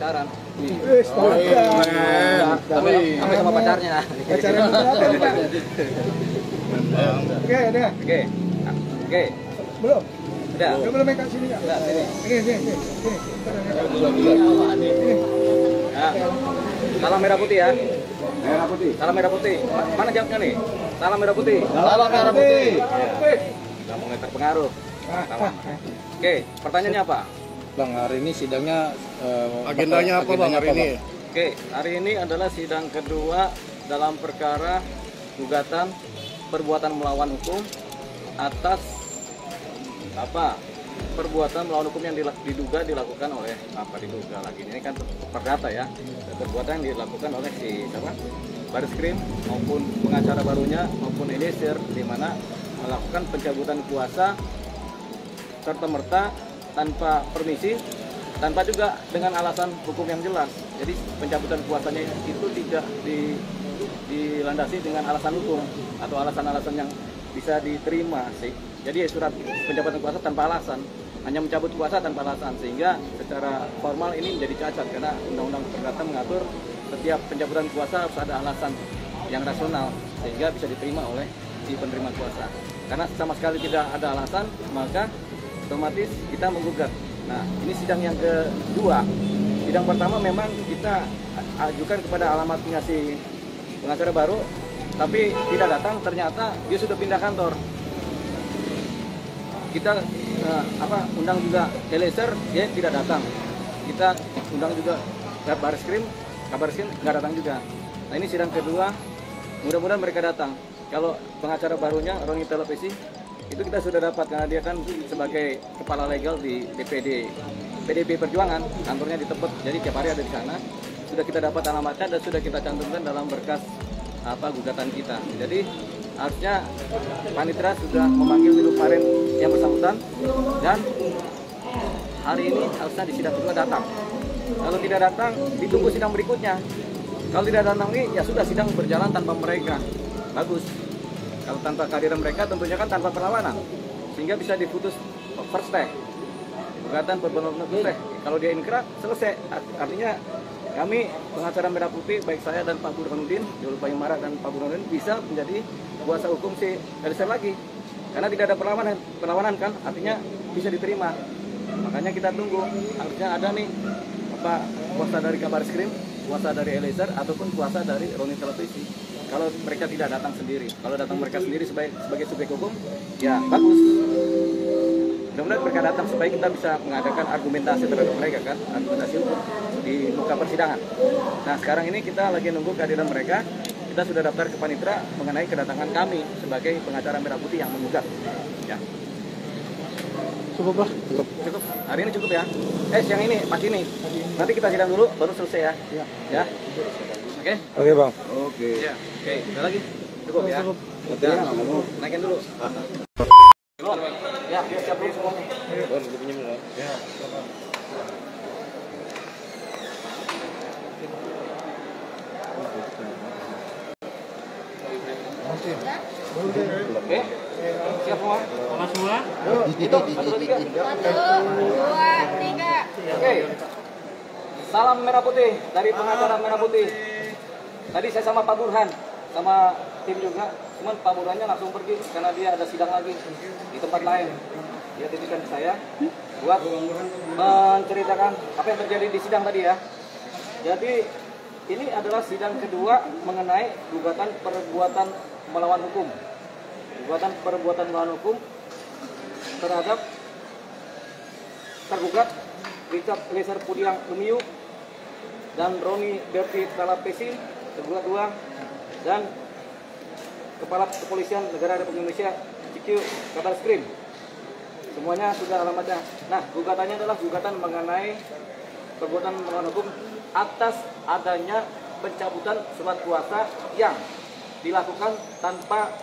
pacaran. Wis, Tapi sama pacarnya. Pacaran berapa, Pak? Oke, udah. Oke. Belum? Udah. Belum main kat sini ya? Udah, sini. Sini. Nah, salam merah putih ya. Merah putih. Salam merah putih. Mana jawabnya nih? Salam merah putih. Salam merah putih. Nggak mulai terpengaruh. Salam. Oke, pertanyaannya apa? Bang, hari ini sidangnya Agendanya apa Bang hari ini? Oke, hari ini adalah sidang kedua dalam perkara gugatan perbuatan melawan hukum atas perbuatan melawan hukum yang diduga dilakukan oleh diduga lagi ini kan perdata ya, perbuatan yang dilakukan oleh si Bareskrim maupun pengacara barunya maupun Eliezer, di mana melakukan pencabutan kuasa serta merta tanpa permisi, tanpa juga dengan alasan hukum yang jelas. Jadi pencabutan kuasanya itu tidak dilandasi dengan alasan hukum atau alasan-alasan yang bisa diterima sih. Jadi surat pencabutan kuasa tanpa alasan, hanya mencabut kuasa tanpa alasan, sehingga secara formal ini menjadi cacat karena Undang-Undang Perdata mengatur setiap pencabutan kuasa harus ada alasan yang rasional sehingga bisa diterima oleh si penerima kuasa. Karena sama sekali tidak ada alasan, maka otomatis kita menggugat. Nah, ini sidang yang kedua. Sidang pertama memang kita ajukan kepada alamatnya si pengacara baru, tapi tidak datang. Ternyata dia sudah pindah kantor. Kita undang juga Eliezer, dia tidak datang. Kita undang juga kabar skrim nggak datang juga. Nah, ini sidang kedua. Mudah-mudahan mereka datang. Kalau pengacara barunya Roni Televisi itu kita sudah dapat karena dia kan sebagai kepala legal di PDIP Perjuangan, kantornya di Tebet, jadi tiap hari ada di sana. Sudah kita dapat alamatnya dan sudah kita cantumkan dalam berkas gugatan kita. Jadi harusnya panitera sudah memanggil dulu kemarin yang bersangkutan dan hari ini harusnya di sidang kedua datang. Kalau tidak datang, ditunggu sidang berikutnya. Kalau tidak datang ini ya sudah sidang berjalan tanpa mereka. Bagus. Kalau tanpa kehadiran mereka tentunya kan tanpa perlawanan, sehingga bisa diputus first take, gugatan perbuatan first take. Kalau dia inkrah selesai, artinya kami pengacara Merah Putih, baik saya dan Pak Burhanuddin, Jul Payumara dan Pak Burhanuddin bisa menjadi kuasa hukum si Eliezer lagi, karena tidak ada perlawanan kan, artinya bisa diterima. Makanya kita tunggu, harusnya ada nih kuasa dari Kabar Skrim, kuasa dari Eliezer ataupun kuasa dari Roni Televisi. Kalau mereka tidak datang sendiri, kalau datang mereka sendiri sebagai subjek hukum, ya bagus. Mudah-mudahan mereka datang supaya kita bisa mengadakan argumentasi terhadap mereka kan, argumentasi hukum di muka persidangan. Nah, sekarang ini kita lagi nunggu kehadiran mereka. Kita sudah daftar ke panitera mengenai kedatangan kami sebagai pengacara Merah Putih yang menggugat. Ya. Cukup lah. Cukup. Hari ini cukup ya. Siang ini, pagi ini. Nanti kita sidang dulu, baru selesai ya. Ya. Oke? Oke, Bang. Oke. Ya. Oke, ada lagi? Cukup ya? Udah, naikin dulu. Ya, siap dulu semuanya. Ya. Oke. Siap semua? Semua? Itu, 1, 2, 3. 1, 2, 3. Oke. Salam Merah Putih dari pengacara Merah Putih. Tadi saya sama Pak Burhan, sama tim juga. Cuman Pak Burhannya langsung pergi karena dia ada sidang lagi di tempat lain. Dia titipkan ke saya buat menceritakan apa yang terjadi di sidang tadi ya. Jadi ini adalah sidang kedua mengenai gugatan perbuatan melawan hukum. Gugatan perbuatan melawan hukum terhadap tergugat Richard Eliezer Pudiang Lumiu dan Roni Berti Televisi, tergugat 2, dan Kepala Kepolisian Negara Republik Indonesia CQ Kabar Skrim. Semuanya sudah alamatnya. Nah, gugatannya adalah gugatan mengenai perbuatan melawan hukum atas adanya pencabutan surat kuasa yang dilakukan tanpa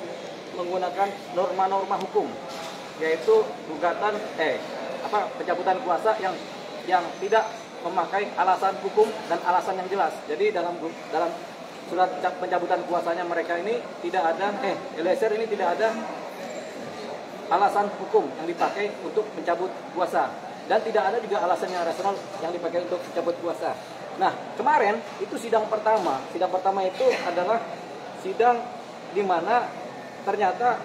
menggunakan norma-norma hukum, yaitu gugatan pencabutan kuasa yang tidak memakai alasan hukum dan alasan yang jelas. Jadi dalam surat pencabutan kuasanya mereka ini tidak ada Eliezer ini tidak ada alasan hukum yang dipakai untuk mencabut kuasa. dan tidak ada juga alasan yang rasional yang dipakai untuk cabut kuasa. Nah, kemarin itu sidang pertama itu adalah sidang di mana ternyata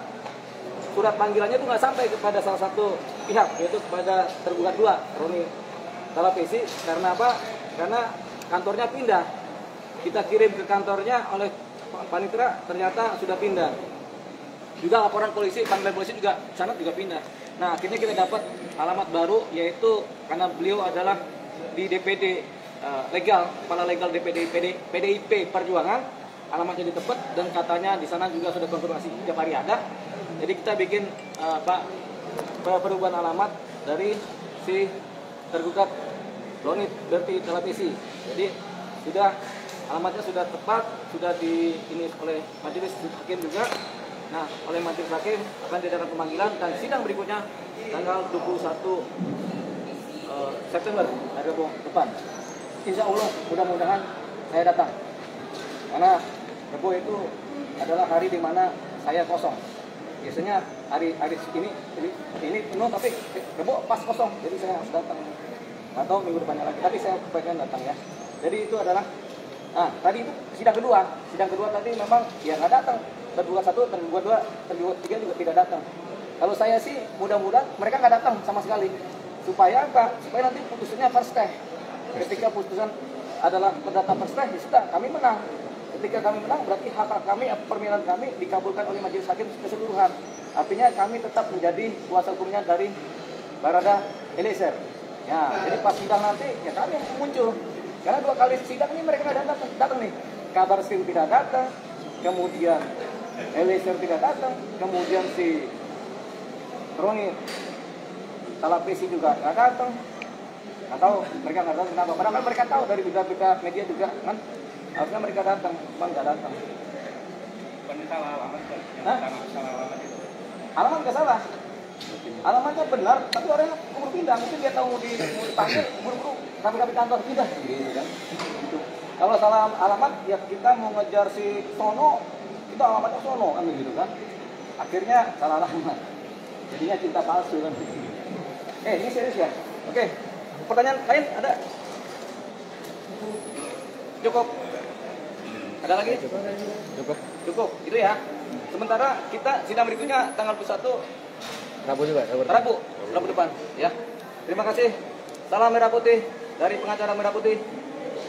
surat panggilannya itu nggak sampai kepada salah satu pihak, yaitu kepada tergugat 2, Roni Talapesi. Karena apa? Karena kantornya pindah. Kita kirim ke kantornya oleh panitera, ternyata sudah pindah. Juga laporan polisi, panggilan polisi juga sana juga pindah. Nah, akhirnya kita dapat alamat baru, yaitu karena beliau adalah di DPD legal, kepala legal DPD PDIP Perjuangan, alamatnya di Tebet, dan katanya di sana juga sudah konfirmasi tiap hari ada. Jadi kita bikin perubahan alamat dari si tergugat Roni Talapesi. Jadi sudah alamatnya sudah tepat, sudah ini oleh majelis hakim juga. Nah, oleh majelis hakim akan diadakan pemanggilan dan sidang berikutnya tanggal 21 September hari Rabu depan. Insya Allah mudah-mudahan saya datang. Karena Rabu itu adalah hari di mana saya kosong. Biasanya hari ini penuh, tapi Rabu pas kosong, jadi saya harus datang. Atau minggu depannya lagi, tapi saya upayakan datang ya. Jadi itu adalah, tadi itu sidang kedua tadi memang ya nggak datang. Tergugat 1, tergugat 2, tergugat 3 juga tidak datang. Kalau saya sih mudah-mudahan mereka nggak datang sama sekali. Supaya apa? Supaya nanti putusannya first teh. Ketika putusan adalah perdata first teh, sudah kami menang. Ketika kami menang berarti hak kami, permintaan kami dikabulkan oleh majelis hakim keseluruhan. Artinya kami tetap menjadi kuasa hukumnya dari Barada Eliezer. Ya, jadi pas sidang nanti ya kami muncul. Karena 2 kali sidang ini mereka nggak datang nih. Kabar Eskrim tidak datang, kemudian Eliezer tidak datang, kemudian si Roni Talapesi juga nggak datang. Nggak tahu, mereka nggak tahu kenapa. Padahal mereka tahu dari berita-berita media juga kan, harusnya mereka datang, cuma nggak datang. Salah alamat kan? Salah alamat itu. Alamat nggak salah, alamatnya benar, tapi orangnya kubur pindah. Mungkin dia tahu mau dipanggil, buru-buru kami kantor pindah, gitu kan. Gitu. Kalau salah alamat, ya kita mau ngejar si Sono, kita alamatnya Sono kan gitu kan. Akhirnya salah alamat. Jadinya cinta palsu kan. Ini serius ya? Oke. Pertanyaan lain ada? Cukup. Ada lagi? Cukup. Itu ya. Sementara kita sidang berikutnya tanggal 21 Rabu juga. Rabu depan ya. Terima kasih. Salam Merah Putih dari pengacara Merah Putih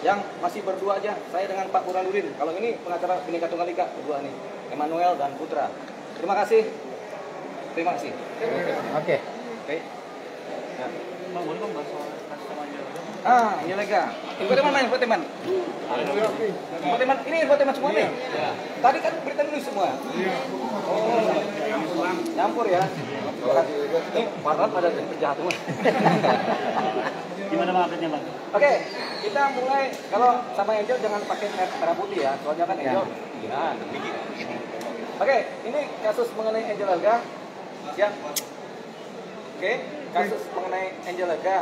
yang masih berdua aja, saya dengan Pak Burhanuddin. Kalau ini pengacara Bhinneka Tunggal Ika berdua nih, Emmanuel dan Putra. Terima kasih. Oke. Ya. Ini lega. Infotainment. Ini infotainment semua nih. Tadi kan berita dulu semua. Oh, nyampur ya. Ini parah pada penjahat semua. Gimana Bang update-nya Bang? Oke, kita mulai. Kalau sama Angel jangan pakai merah putih ya, soalnya kan Angel. Oke, ini kasus mengenai Angel Elga. Ya. Oke, kasus mengenai Angel Elga.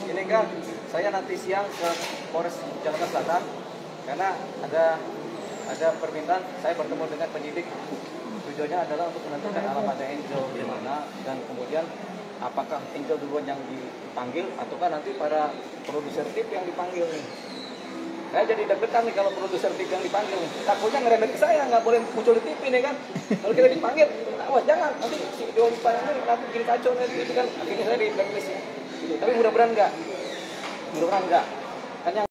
Ini kan saya nanti siang ke Polres Jakarta Selatan karena ada permintaan saya bertemu dengan penyidik. Tujuannya adalah untuk menentukan alamatnya Angel di mana dan kemudian apakah Angel duluan yang dipanggil ataukah nanti para produser tip yang dipanggil nih. Saya jadi deg-degan nih kalau produser tip yang dipanggil. Takutnya ngerembet ke saya, nggak boleh muncul di TV nih kan. Kalau kita dipanggil, awas jangan nanti si Dewa Lipan ini nanti bikin kacau nih gitu kan. Akhirnya saya di blacklist. Gitu. Tapi mudah-mudahan enggak. Kan yang